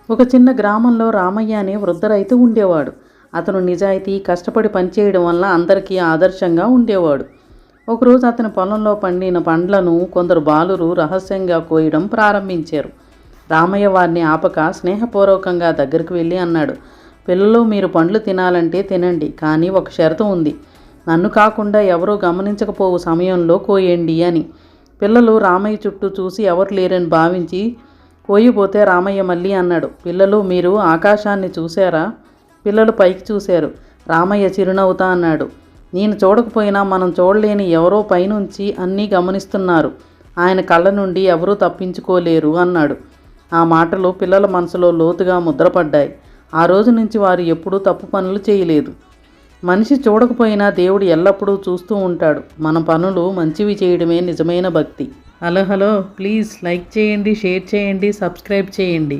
ఒక చిన్న గ్రామంలో రామయ్య అనే వృద్ధ రైతు ఉండేవాడు. అతను నిజాయితీ, కష్టపడి పనిచేయడం వల్ల అందరికీ ఆదర్శంగా ఉండేవాడు. ఒకరోజు అతని పొలంలో పండిన పండ్లను కొందరు బాలురు రహస్యంగా కోయడం ప్రారంభించారు. రామయ్య వారిని ఆపక స్నేహపూర్వకంగా దగ్గరికి వెళ్ళి అన్నాడు, పిల్లలు, మీరు పండ్లు తినాలంటే తినండి, కానీ ఒక షరతు ఉంది. నన్ను కాకుండా ఎవరూ గమనించకపోవు సమయంలో కోయండి అని. పిల్లలు రామయ్య చుట్టూ చూసి ఎవరు లేరని భావించి కోయిపోతే రామయ్య మళ్ళీ అన్నాడు, పిల్లలు, మీరు ఆకాశాన్ని చూశారా? పిల్లలు పైకి చూశారు. రామయ్య చిరునవ్వుతా అన్నాడు, నేను చూడకపోయినా మనం చూడలేని ఎవరో పైనుంచి అన్నీ గమనిస్తున్నారు. ఆయన కళ్ళ నుండి ఎవరూ తప్పించుకోలేరు అన్నాడు. ఆ మాటలు పిల్లల మనసులో లోతుగా ముద్రపడ్డాయి. ఆ రోజు నుంచి వారు ఎప్పుడూ తప్పు పనులు చేయలేదు. మనిషి చూడకపోయినా దేవుడు ఎల్లప్పుడూ చూస్తూ ఉంటాడు. మన పనులు మంచివి చేయడమే నిజమైన భక్తి. హలో, ప్లీజ్ లైక్ చేయండి, షేర్ చేయండి, సబ్స్క్రైబ్ చేయండి.